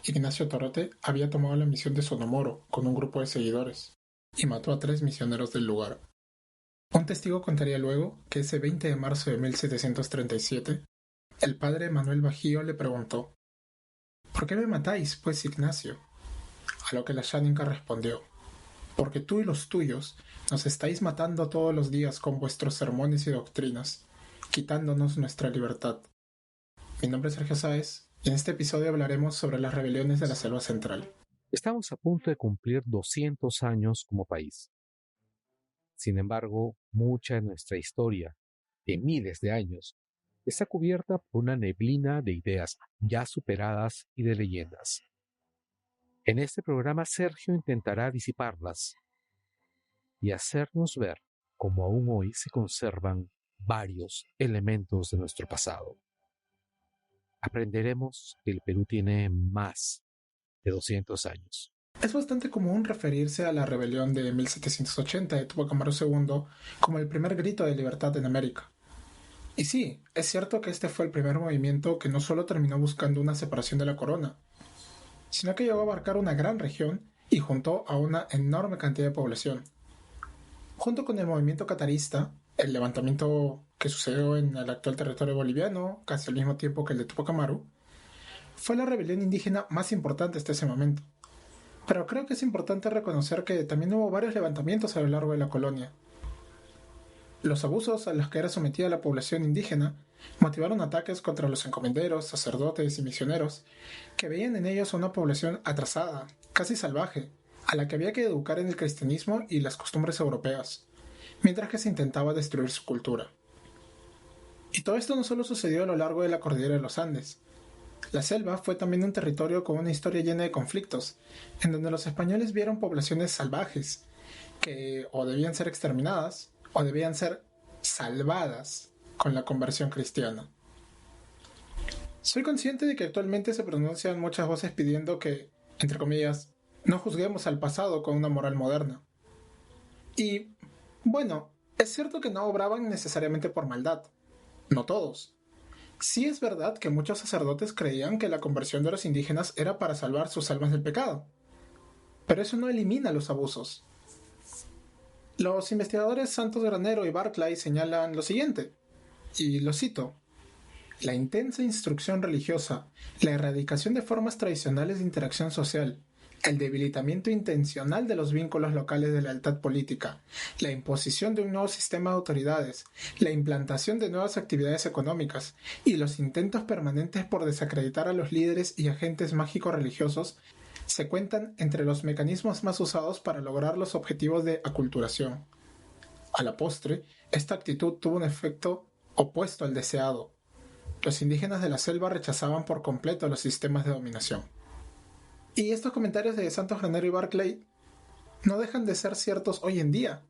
Ignacio Torrete había tomado la misión de Sonomoro con un grupo de seguidores y mató a 3 misioneros del lugar. Un testigo contaría luego que ese 20 de marzo de 1737, el padre Manuel Bajío le preguntó: «¿Por qué me matáis, pues, Ignacio?». A lo que la Xánica respondió: «Porque tú y los tuyos nos estáis matando todos los días con vuestros sermones y doctrinas, quitándonos nuestra libertad». Mi nombre es Sergio Sáez y en este episodio hablaremos sobre las rebeliones de la Selva Central. Estamos a punto de cumplir 200 años como país. Sin embargo, mucha de nuestra historia, de miles de años, está cubierta por una neblina de ideas ya superadas y de leyendas. En este programa, Sergio intentará disiparlas y hacernos ver cómo aún hoy se conservan varios elementos de nuestro pasado. Aprenderemos que el Perú tiene más de 200 años. Es bastante común referirse a la rebelión de 1780 de Tupac Amaru II como el primer grito de libertad en América. Y sí, es cierto que este fue el primer movimiento que no solo terminó buscando una separación de la corona, sino que llegó a abarcar una gran región y juntó a una enorme cantidad de población. Junto con el movimiento catarista, el levantamiento que sucedió en el actual territorio boliviano, casi al mismo tiempo que el de Tupac Amaru, fue la rebelión indígena más importante hasta ese momento. Pero creo que es importante reconocer que también hubo varios levantamientos a lo largo de la colonia. Los abusos a los que era sometida la población indígena motivaron ataques contra los encomenderos, sacerdotes y misioneros, que veían en ellos a una población atrasada, casi salvaje, a la que había que educar en el cristianismo y las costumbres europeas, mientras que se intentaba destruir su cultura. Y todo esto no solo sucedió a lo largo de la cordillera de los Andes. La selva fue también un territorio con una historia llena de conflictos, en donde los españoles vieron poblaciones salvajes, que o debían ser exterminadas, o debían ser salvadas con la conversión cristiana. Soy consciente de que actualmente se pronuncian muchas voces pidiendo que, entre comillas, no juzguemos al pasado con una moral moderna. Y, bueno, es cierto que no obraban necesariamente por maldad. No todos. Sí es verdad que muchos sacerdotes creían que la conversión de los indígenas era para salvar sus almas del pecado. Pero eso no elimina los abusos. Los investigadores Santos Granero y Barclay señalan lo siguiente, y lo cito: «La intensa instrucción religiosa, la erradicación de formas tradicionales de interacción social, el debilitamiento intencional de los vínculos locales de lealtad política, la imposición de un nuevo sistema de autoridades, la implantación de nuevas actividades económicas y los intentos permanentes por desacreditar a los líderes y agentes mágicos religiosos se cuentan entre los mecanismos más usados para lograr los objetivos de aculturación». A la postre, esta actitud tuvo un efecto opuesto al deseado. Los indígenas de la selva rechazaban por completo los sistemas de dominación. Y estos comentarios de Santos Granero y Barclay no dejan de ser ciertos hoy en día.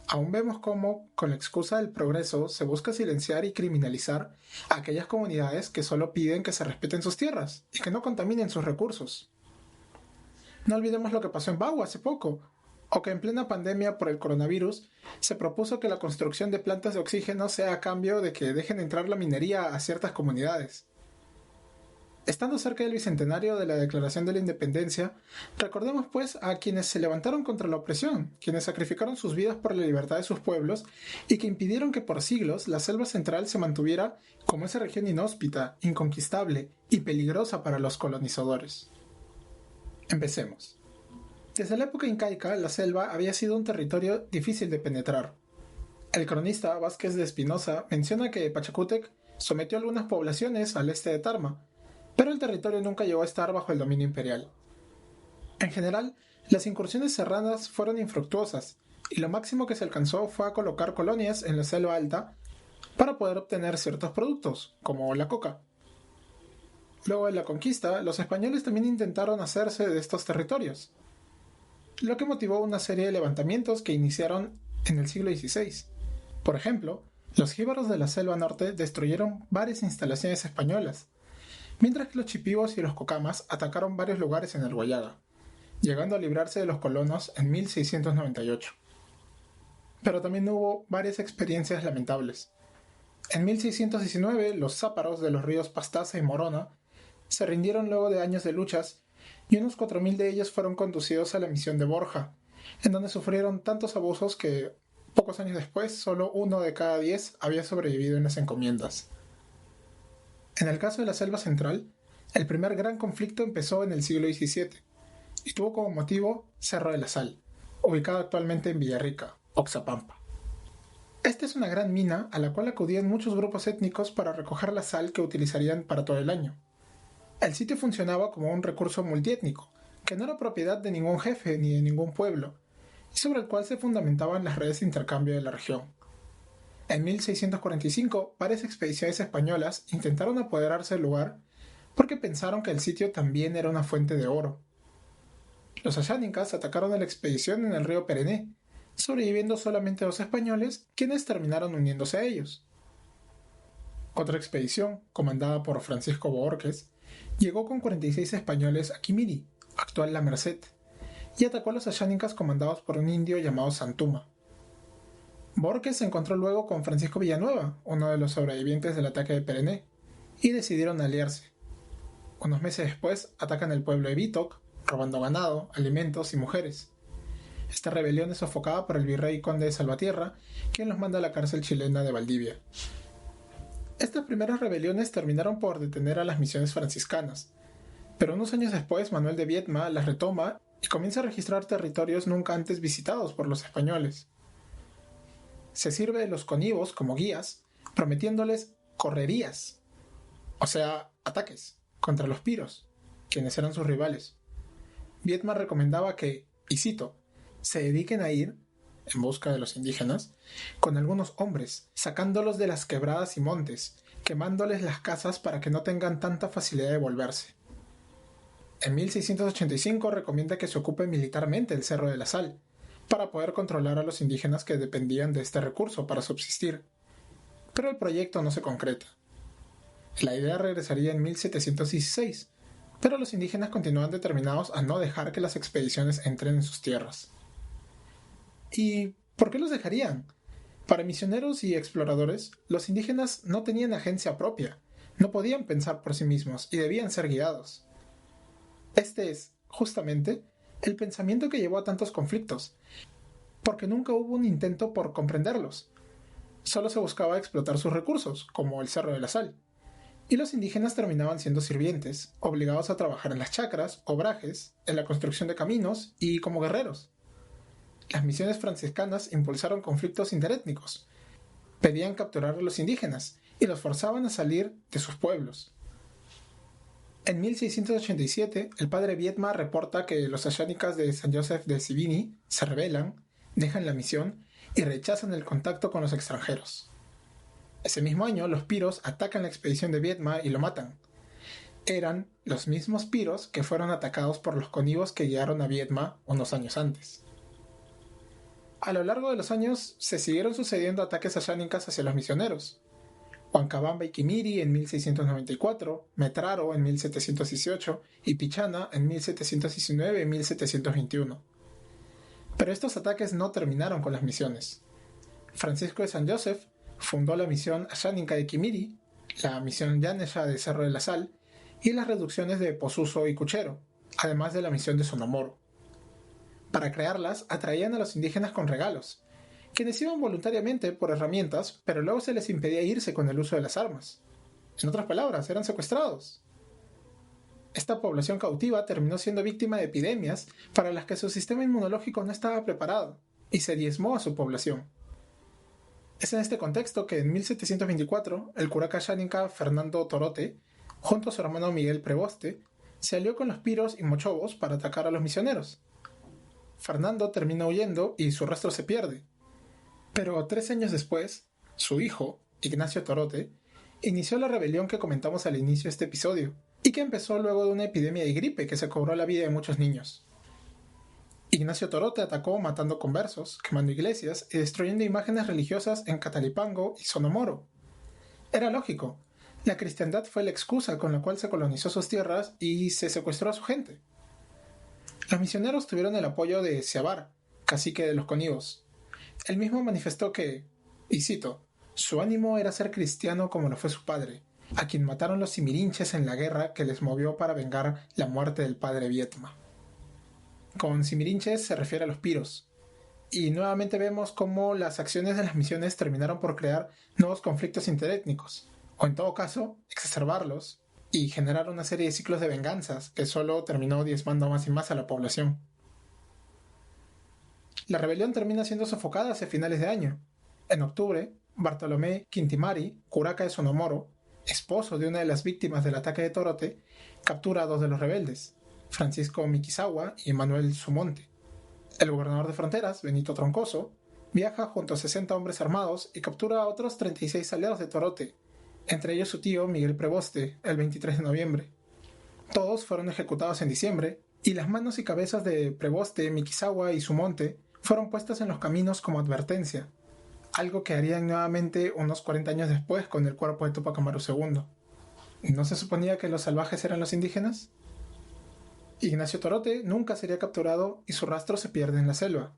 Aún vemos cómo, con la excusa del progreso, se busca silenciar y criminalizar a aquellas comunidades que solo piden que se respeten sus tierras y que no contaminen sus recursos. No olvidemos lo que pasó en Bagua hace poco, o que en plena pandemia por el coronavirus se propuso que la construcción de plantas de oxígeno sea a cambio de que dejen entrar la minería a ciertas comunidades. Estando cerca del bicentenario de la Declaración de la Independencia, recordemos pues a quienes se levantaron contra la opresión, quienes sacrificaron sus vidas por la libertad de sus pueblos y que impidieron que por siglos la selva central se mantuviera como esa región inhóspita, inconquistable y peligrosa para los colonizadores. Empecemos. Desde la época incaica, la selva había sido un territorio difícil de penetrar. El cronista Vázquez de Espinosa menciona que Pachacútec sometió algunas poblaciones al este de Tarma, pero el territorio nunca llegó a estar bajo el dominio imperial. En general, las incursiones serranas fueron infructuosas, y lo máximo que se alcanzó fue a colocar colonias en la selva alta para poder obtener ciertos productos, como la coca. Luego de la conquista, los españoles también intentaron hacerse de estos territorios, lo que motivó una serie de levantamientos que iniciaron en el siglo XVI. Por ejemplo, los jíbaros de la selva norte destruyeron varias instalaciones españolas, mientras que los chipivos y los cocamas atacaron varios lugares en el Guayaga, llegando a librarse de los colonos en 1698. Pero también hubo varias experiencias lamentables. En 1619, los záparos de los ríos Pastaza y Morona se rindieron luego de años de luchas y unos 4.000 de ellos fueron conducidos a la misión de Borja, en donde sufrieron tantos abusos que, pocos años después, solo 1 de cada 10 había sobrevivido en las encomiendas. En el caso de la Selva Central, el primer gran conflicto empezó en el siglo XVII y tuvo como motivo Cerro de la Sal, ubicado actualmente en Villarrica, Oxapampa. Esta es una gran mina a la cual acudían muchos grupos étnicos para recoger la sal que utilizarían para todo el año. El sitio funcionaba como un recurso multiétnico, que no era propiedad de ningún jefe ni de ningún pueblo, y sobre el cual se fundamentaban las redes de intercambio de la región. En 1645, varias expediciones españolas intentaron apoderarse del lugar porque pensaron que el sitio también era una fuente de oro. Los ayánicas atacaron a la expedición en el río Perené, sobreviviendo solamente 2 españoles, quienes terminaron uniéndose a ellos. Otra expedición, comandada por Francisco Bohórquez, llegó con 46 españoles a Quimiri, actual La Merced, y atacó a los ayánicas comandados por un indio llamado Santuma. Bohórquez se encontró luego con Francisco Villanueva, uno de los sobrevivientes del ataque de Perené, y decidieron aliarse. Unos meses después atacan el pueblo de Bitoc, robando ganado, alimentos y mujeres. Esta rebelión es sofocada por el virrey conde de Salvatierra, quien los manda a la cárcel chilena de Valdivia. Estas primeras rebeliones terminaron por detener a las misiones franciscanas, pero unos años después Manuel de Viedma las retoma y comienza a registrar territorios nunca antes visitados por los españoles. Se sirve de los conivos como guías, prometiéndoles correrías, o sea, ataques, contra los piros, quienes eran sus rivales. Viedma recomendaba que, y cito, se dediquen a ir, en busca de los indígenas, con algunos hombres, sacándolos de las quebradas y montes, quemándoles las casas para que no tengan tanta facilidad de volverse. En 1685 recomienda que se ocupe militarmente el Cerro de la Sal, para poder controlar a los indígenas que dependían de este recurso para subsistir. Pero el proyecto no se concreta. La idea regresaría en 1716, pero los indígenas continúan determinados a no dejar que las expediciones entren en sus tierras. ¿Y por qué los dejarían? Para misioneros y exploradores, los indígenas no tenían agencia propia, no podían pensar por sí mismos y debían ser guiados. Este es, justamente, el pensamiento que llevó a tantos conflictos, porque nunca hubo un intento por comprenderlos. Solo se buscaba explotar sus recursos, como el Cerro de la Sal, y los indígenas terminaban siendo sirvientes, obligados a trabajar en las chacras, obrajes, en la construcción de caminos y como guerreros. Las misiones franciscanas impulsaron conflictos interétnicos, pedían capturar a los indígenas y los forzaban a salir de sus pueblos. En 1687, el padre Viedma reporta que los ayánicas de San Joseph de Sibini se rebelan, dejan la misión y rechazan el contacto con los extranjeros. Ese mismo año, los piros atacan la expedición de Viedma y lo matan. Eran los mismos piros que fueron atacados por los conivos que guiaron a Viedma unos años antes. A lo largo de los años se siguieron sucediendo ataques ayánicas hacia los misioneros. Huancabamba y Quimiri en 1694, Metraro en 1718 y Pichana en 1719 y 1721. Pero estos ataques no terminaron con las misiones. Francisco de San Joseph fundó la misión ayánica de Quimiri, la misión Yanesha de Cerro de la Sal y las reducciones de Posuso y Cuchero, además de la misión de Sonomoro. Para crearlas atraían a los indígenas con regalos, quienes iban voluntariamente por herramientas, pero luego se les impedía irse con el uso de las armas. En otras palabras, eran secuestrados. Esta población cautiva terminó siendo víctima de epidemias para las que su sistema inmunológico no estaba preparado, y se diezmó a su población. Es en este contexto que en 1724 el curaca ayánica Fernando Torote, junto a su hermano Miguel Preboste, se alió con los piros y mochobos para atacar a los misioneros. Fernando termina huyendo y su rastro se pierde. Pero 3 años después, su hijo, Ignacio Torote, inició la rebelión que comentamos al inicio de este episodio, y que empezó luego de una epidemia de gripe que se cobró la vida de muchos niños. Ignacio Torote atacó matando conversos, quemando iglesias y destruyendo imágenes religiosas en Catalipango y Sonomoro. Era lógico, la cristiandad fue la excusa con la cual se colonizó sus tierras y se secuestró a su gente. Los misioneros tuvieron el apoyo de Seabar, cacique de los conivos. Él mismo manifestó que, y cito, su ánimo era ser cristiano como lo fue su padre, a quien mataron los simirinches en la guerra que les movió para vengar la muerte del padre Vietma. Con simirinches se refiere a los piros, y nuevamente vemos cómo las acciones de las misiones terminaron por crear nuevos conflictos interétnicos, o en todo caso, exacerbarlos, y generar una serie de ciclos de venganzas que solo terminó diezmando más y más a la población. La rebelión termina siendo sofocada hacia finales de año. En octubre, Bartolomé Quintimari, curaca de Sonomoro, esposo de una de las víctimas del ataque de Torote, captura a dos de los rebeldes, Francisco Mikizawa y Manuel Sumonte. El gobernador de fronteras, Benito Troncoso, viaja junto a 60 hombres armados y captura a otros 36 aliados de Torote, entre ellos su tío Miguel Preboste, el 23 de noviembre. Todos fueron ejecutados en diciembre, y las manos y cabezas de Preboste, Mikizawa y Sumonte fueron puestas en los caminos como advertencia, algo que harían nuevamente unos 40 años después con el cuerpo de Túpac Amaru II. ¿No se suponía que los salvajes eran los indígenas? Ignacio Torote nunca sería capturado y su rastro se pierde en la selva.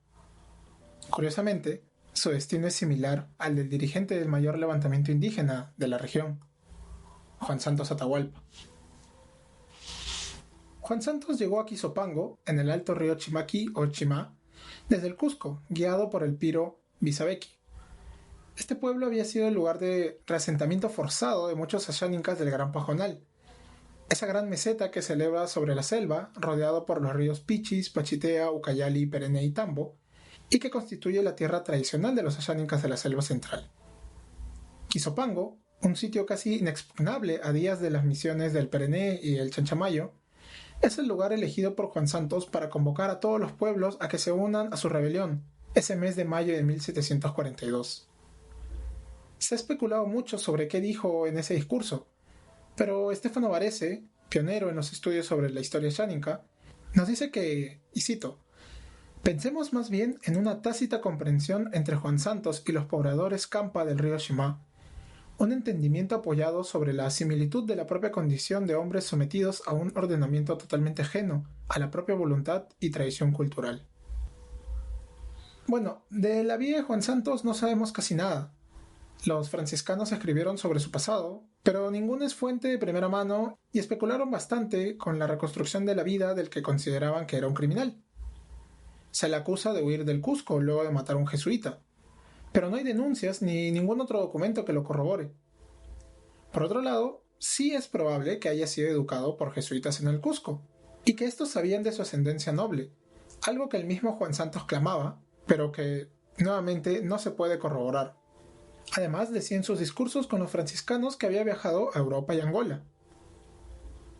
Curiosamente, su destino es similar al del dirigente del mayor levantamiento indígena de la región, Juan Santos Atahualpa. Juan Santos llegó a Quizopango, en el alto río Chimaqui o Chimá, desde el Cusco, guiado por el piro Bisabequi. Este pueblo había sido el lugar de reasentamiento forzado de muchos asháninkas del Gran Pajonal, esa gran meseta que se eleva sobre la selva, rodeado por los ríos Pichis, Pachitea, Ucayali, Perene y Tambo, y que constituye la tierra tradicional de los asháninkas de la selva central. Quizopango, un sitio casi inexpugnable a días de las misiones del Perene y el Chanchamayo, es el lugar elegido por Juan Santos para convocar a todos los pueblos a que se unan a su rebelión, ese mes de mayo de 1742. Se ha especulado mucho sobre qué dijo en ese discurso, pero Stefano Varese, pionero en los estudios sobre la historia xánica, nos dice que, y cito, «Pensemos más bien en una tácita comprensión entre Juan Santos y los pobladores Campa del río Shimá, un entendimiento apoyado sobre la similitud de la propia condición de hombres sometidos a un ordenamiento totalmente ajeno a la propia voluntad y tradición cultural». Bueno, de la vida de Juan Santos no sabemos casi nada. Los franciscanos escribieron sobre su pasado, pero ninguno es fuente de primera mano y especularon bastante con la reconstrucción de la vida del que consideraban que era un criminal. Se le acusa de huir del Cusco luego de matar a un jesuita, pero no hay denuncias ni ningún otro documento que lo corrobore. Por otro lado, sí es probable que haya sido educado por jesuitas en el Cusco, y que estos sabían de su ascendencia noble, algo que el mismo Juan Santos clamaba, pero que, nuevamente, no se puede corroborar. Además, decía en sus discursos con los franciscanos que había viajado a Europa y Angola.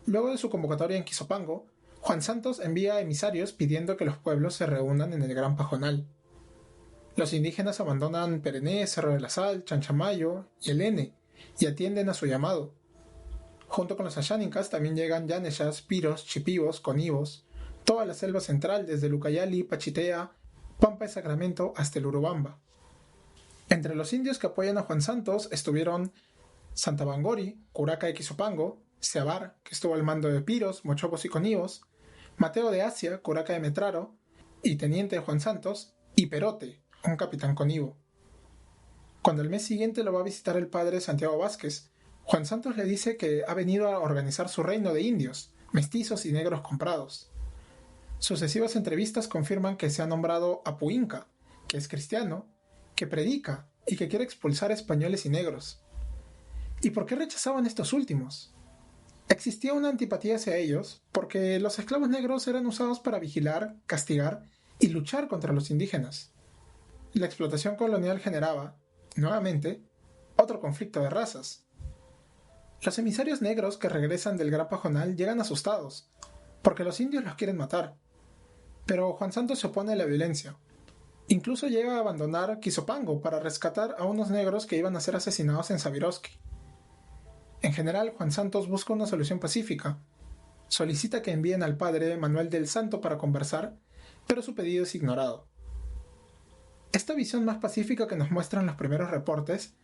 Luego de su convocatoria en Quizopango, Juan Santos envía emisarios pidiendo que los pueblos se reúnan en el Gran Pajonal. Los indígenas abandonan Perené, Cerro de la Sal, Chanchamayo y el N y atienden a su llamado. Junto con los ashánicas también llegan yaneshas, piros, chipivos, conivos, toda la selva central desde el Ucayali, Pachitea, Pampa de Sacramento hasta el Urubamba. Entre los indios que apoyan a Juan Santos estuvieron Santa Bangori, curaca de Quizopango, Seabar, que estuvo al mando de piros, mochopos y conivos, Mateo de Asia, curaca de Metraro y teniente de Juan Santos, y Perote, un capitán conivo. Cuando el mes siguiente lo va a visitar el padre Santiago Vázquez, Juan Santos le dice que ha venido a organizar su reino de indios, mestizos y negros comprados. Sucesivas entrevistas confirman que se ha nombrado Apuinca, que es cristiano, que predica y que quiere expulsar a españoles y negros. ¿Y por qué rechazaban estos últimos? Existía una antipatía hacia ellos porque los esclavos negros eran usados para vigilar, castigar y luchar contra los indígenas. La explotación colonial generaba, nuevamente, otro conflicto de razas. Los emisarios negros que regresan del Gran Pajonal llegan asustados, porque los indios los quieren matar. Pero Juan Santos se opone a la violencia. Incluso llega a abandonar Quizopango para rescatar a unos negros que iban a ser asesinados en Sabiroski. En general, Juan Santos busca una solución pacífica. Solicita que envíen al padre Manuel del Santo para conversar, pero su pedido es ignorado. Esta visión más pacífica que nos muestran los primeros reportes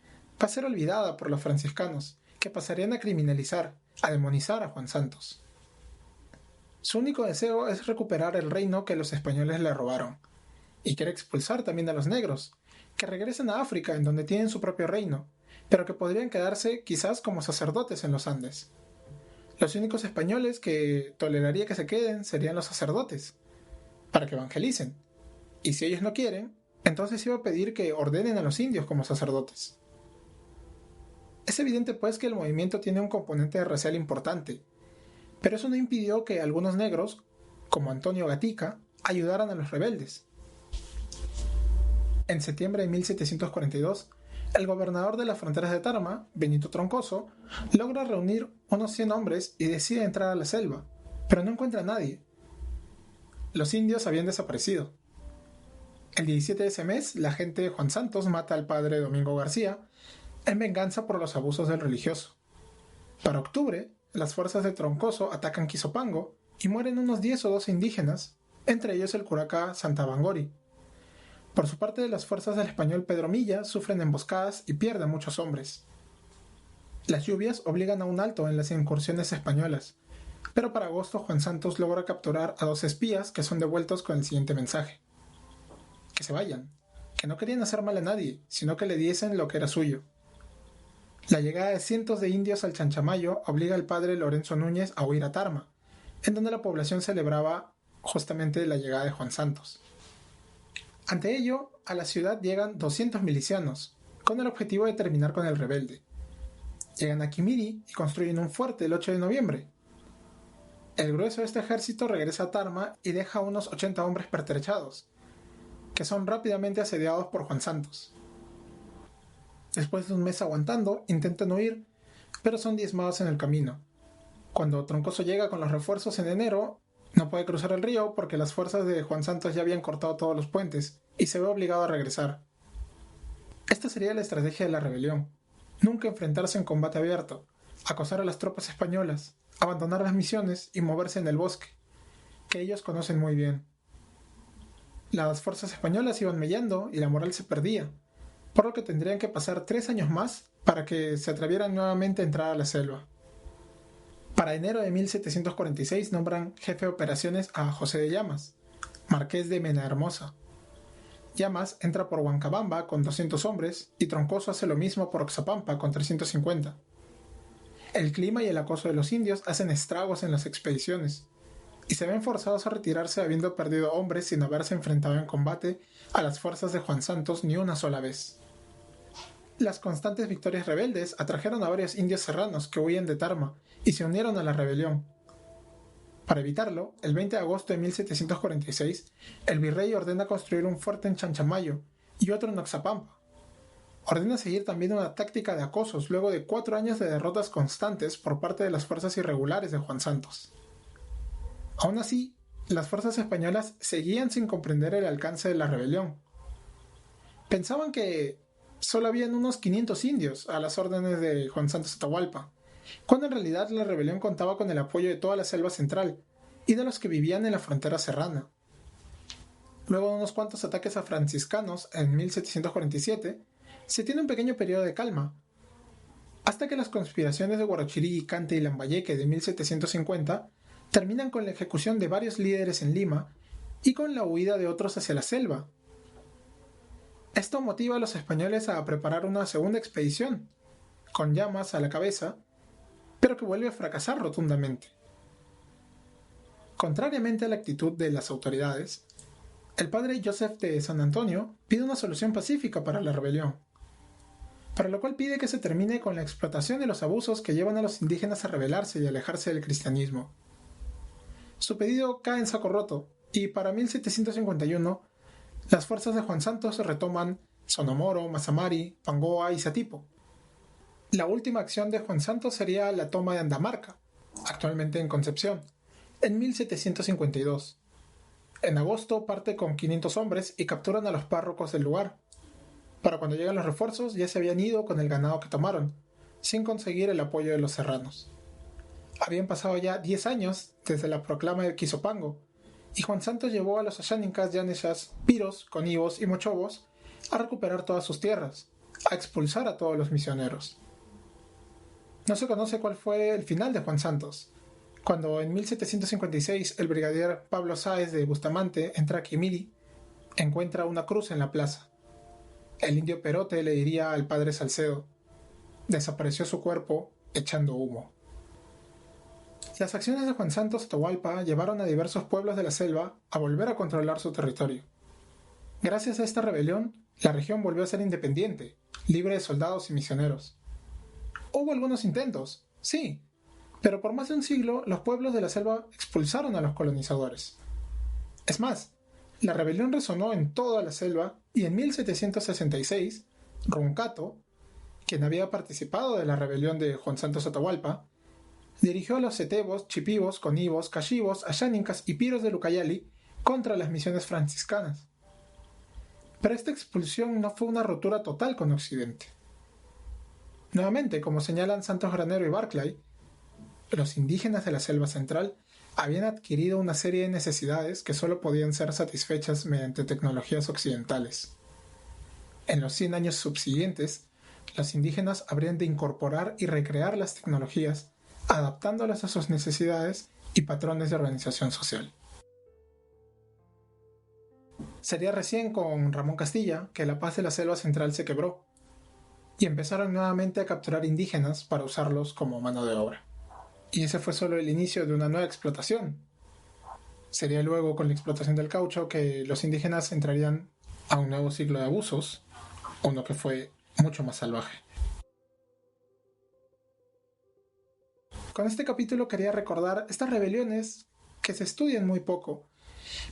va a ser olvidada por los franciscanos, que pasarían a criminalizar, a demonizar a Juan Santos. Su único deseo es recuperar el reino que los españoles le robaron, y quiere expulsar también a los negros, que regresen a África en donde tienen su propio reino, pero que podrían quedarse quizás como sacerdotes en los Andes. Los únicos españoles que toleraría que se queden serían los sacerdotes, para que evangelicen. Y si ellos no quieren, entonces iba a pedir que ordenen a los indios como sacerdotes. Es evidente pues que el movimiento tiene un componente racial importante, pero eso no impidió que algunos negros, como Antonio Gatica, ayudaran a los rebeldes. En septiembre de 1742, el gobernador de las fronteras de Tarma, Benito Troncoso, logra reunir unos 100 hombres y decide entrar a la selva, pero no encuentra a nadie. Los indios habían desaparecido. El 17 de ese mes, la gente de Juan Santos mata al padre Domingo García en venganza por los abusos del religioso. Para octubre, las fuerzas de Troncoso atacan Quizopango y mueren unos 10 o 12 indígenas, entre ellos el curaca Santa Bangori. Por su parte, las fuerzas del español Pedro Milla sufren emboscadas y pierden muchos hombres. Las lluvias obligan a un alto en las incursiones españolas, pero para agosto Juan Santos logra capturar a 2 espías que son devueltos con el siguiente mensaje: que se vayan, que no querían hacer mal a nadie, sino que le diesen lo que era suyo. La llegada de cientos de indios al Chanchamayo obliga al padre Lorenzo Núñez a huir a Tarma, en donde la población celebraba justamente la llegada de Juan Santos. Ante ello, a la ciudad llegan 200 milicianos, con el objetivo de terminar con el rebelde. Llegan a Quimiri y construyen un fuerte el 8 de noviembre. El grueso de este ejército regresa a Tarma y deja a unos 80 hombres pertrechados, que son rápidamente asediados por Juan Santos. Después de un mes aguantando, intentan huir, pero son diezmados en el camino. Cuando Troncoso llega con los refuerzos en enero, no puede cruzar el río porque las fuerzas de Juan Santos ya habían cortado todos los puentes y se ve obligado a regresar. Esta sería la estrategia de la rebelión: nunca enfrentarse en combate abierto, acosar a las tropas españolas, abandonar las misiones y moverse en el bosque, que ellos conocen muy bien. Las fuerzas españolas iban mellando y la moral se perdía, por lo que tendrían que pasar 3 años más para que se atrevieran nuevamente a entrar a la selva. Para enero de 1746 nombran jefe de operaciones a José de Llamas, marqués de Menahermosa. Llamas entra por Huancabamba con 200 hombres y Troncoso hace lo mismo por Oxapampa con 350. El clima y el acoso de los indios hacen estragos en las expediciones, y se ven forzados a retirarse habiendo perdido hombres sin haberse enfrentado en combate a las fuerzas de Juan Santos ni una sola vez. Las constantes victorias rebeldes atrajeron a varios indios serranos que huían de Tarma y se unieron a la rebelión. Para evitarlo, el 20 de agosto de 1746, el virrey ordena construir un fuerte en Chanchamayo y otro en Oxapampa. Ordena seguir también una táctica de acosos luego de 4 años de derrotas constantes por parte de las fuerzas irregulares de Juan Santos. Aún así, las fuerzas españolas seguían sin comprender el alcance de la rebelión. Pensaban que solo habían unos 500 indios a las órdenes de Juan Santos Atahualpa, cuando en realidad la rebelión contaba con el apoyo de toda la selva central y de los que vivían en la frontera serrana. Luego de unos cuantos ataques a franciscanos en 1747, se tiene un pequeño periodo de calma, hasta que las conspiraciones de Huarochirí, Cante y Lambayeque de 1750 terminan con la ejecución de varios líderes en Lima y con la huida de otros hacia la selva. Esto motiva a los españoles a preparar una segunda expedición, con Llamas a la cabeza, pero que vuelve a fracasar rotundamente. Contrariamente a la actitud de las autoridades, el padre Joseph de San Antonio pide una solución pacífica para la rebelión, para lo cual pide que se termine con la explotación y los abusos que llevan a los indígenas a rebelarse y alejarse del cristianismo. Su pedido cae en saco roto, y para 1751, las fuerzas de Juan Santos retoman Sonomoro, Mazamari, Pangoa y Satipo. La última acción de Juan Santos sería la toma de Andamarca, actualmente en Concepción, en 1752. En agosto parte con 500 hombres y capturan a los párrocos del lugar. Para cuando llegan los refuerzos ya se habían ido con el ganado que tomaron, sin conseguir el apoyo de los serranos. Habían pasado ya 10 años desde la proclama de Quizopango, y Juan Santos llevó a los Ashánicas, Yaneshas, Piros, Conibos y Mochobos a recuperar todas sus tierras, a expulsar a todos los misioneros. No se conoce cuál fue el final de Juan Santos. Cuando en 1756 el brigadier Pablo Sáez de Bustamante entra a Quimiri, encuentra una cruz en la plaza. El indio Perote le diría al padre Salcedo: desapareció su cuerpo echando humo. Las acciones de Juan Santos Atahualpa llevaron a diversos pueblos de la selva a volver a controlar su territorio. Gracias a esta rebelión, la región volvió a ser independiente, libre de soldados y misioneros. Hubo algunos intentos, sí, pero por más de un siglo los pueblos de la selva expulsaron a los colonizadores. Es más, la rebelión resonó en toda la selva y en 1766, Roncato, quien había participado de la rebelión de Juan Santos Atahualpa, dirigió a los setebos, chipibos, conibos, cachibos, ayánicas y piros de Lucayali contra las misiones franciscanas. Pero esta expulsión no fue una rotura total con Occidente. Nuevamente, como señalan Santos Granero y Barclay, los indígenas de la selva central habían adquirido una serie de necesidades que solo podían ser satisfechas mediante tecnologías occidentales. En los 100 años subsiguientes, los indígenas habrían de incorporar y recrear las tecnologías, adaptándolas a sus necesidades y patrones de organización social. Sería recién con Ramón Castilla que la paz de la selva central se quebró, y empezaron nuevamente a capturar indígenas para usarlos como mano de obra. Y ese fue solo el inicio de una nueva explotación. Sería luego con la explotación del caucho que los indígenas entrarían a un nuevo ciclo de abusos, uno que fue mucho más salvaje. Con este capítulo quería recordar estas rebeliones que se estudian muy poco,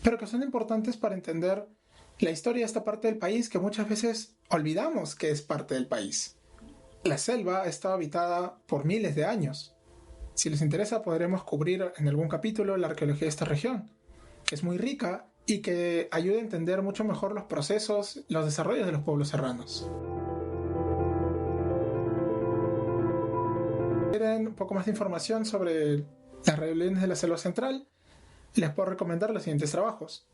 pero que son importantes para entender la historia de esta parte del país que muchas veces olvidamos que es parte del país. La selva ha estado habitada por miles de años. Si les interesa, podremos cubrir en algún capítulo la arqueología de esta región, que es muy rica y que ayuda a entender mucho mejor los procesos, los desarrollos de los pueblos serranos. Si quieren un poco más de información sobre las rebeliones de la selva central, les puedo recomendar los siguientes trabajos.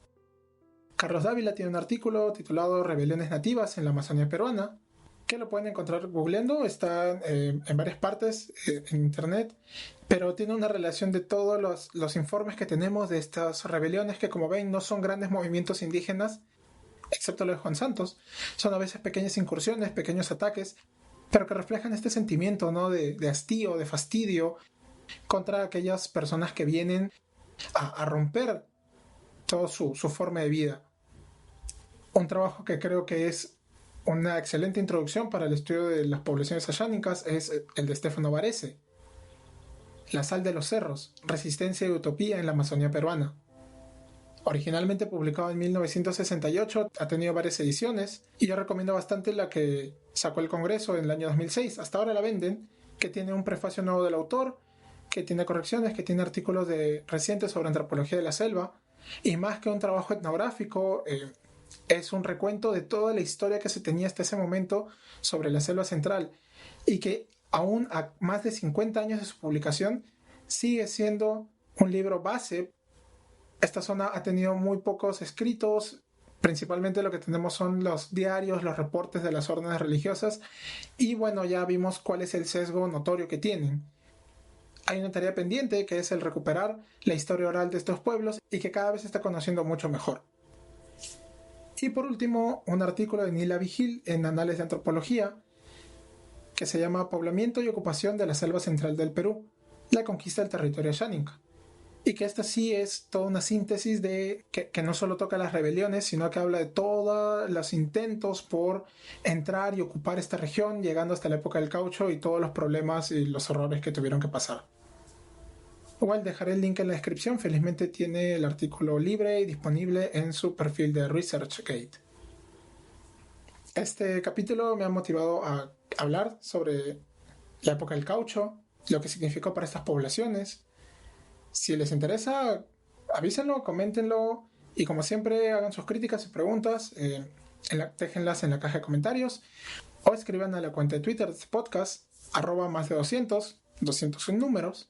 Carlos Dávila tiene un artículo titulado Rebeliones nativas en la Amazonía peruana, que lo pueden encontrar googleando, está en varias partes en internet, pero tiene una relación de todos los informes que tenemos de estas rebeliones que, como ven, no son grandes movimientos indígenas, excepto lo de Juan Santos. Son a veces pequeñas incursiones, pequeños ataques, pero que reflejan este sentimiento, ¿no?, de hastío, de fastidio contra aquellas personas que vienen a romper toda su forma de vida. Un trabajo que creo que es una excelente introducción para el estudio de las poblaciones ayánicas es el de Stefano Varese, La sal de los cerros, resistencia y utopía en la Amazonía peruana. Originalmente publicado en 1968, ha tenido varias ediciones y yo recomiendo bastante la que sacó el Congreso en el año 2006. Hasta ahora la venden, que tiene un prefacio nuevo del autor, que tiene correcciones, que tiene artículos recientes sobre antropología de la selva, y más que un trabajo etnográfico, es un recuento de toda la historia que se tenía hasta ese momento sobre la selva central, y que aún a más de 50 años de su publicación sigue siendo un libro base. Esta zona ha tenido muy pocos escritos, principalmente lo que tenemos son los diarios, los reportes de las órdenes religiosas, y bueno, ya vimos cuál es el sesgo notorio que tienen. Hay una tarea pendiente que es el recuperar la historia oral de estos pueblos y que cada vez se está conociendo mucho mejor. Y por último, un artículo de Nila Vigil en Anales de Antropología que se llama Poblamiento y ocupación de la selva central del Perú, la conquista del territorio ayánica. Y que esta sí es toda una síntesis de que no solo toca las rebeliones, sino que habla de todos los intentos por entrar y ocupar esta región, llegando hasta la época del caucho y todos los problemas y los horrores que tuvieron que pasar. Igual dejaré el link en la descripción. Felizmente tiene el artículo libre y disponible en su perfil de ResearchGate. Este capítulo me ha motivado a hablar sobre la época del caucho, lo que significó para estas poblaciones. Si les interesa, avísenlo, coméntenlo y como siempre hagan sus críticas y preguntas, déjenlas en la caja de comentarios o escriban a la cuenta de Twitter de este podcast, @más de 200 en números.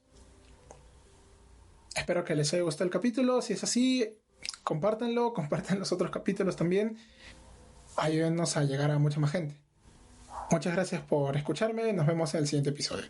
Espero que les haya gustado el capítulo. Si es así, compártanlo, compartan los otros capítulos también. Ayúdennos a llegar a mucha más gente. Muchas gracias por escucharme. Nos vemos en el siguiente episodio.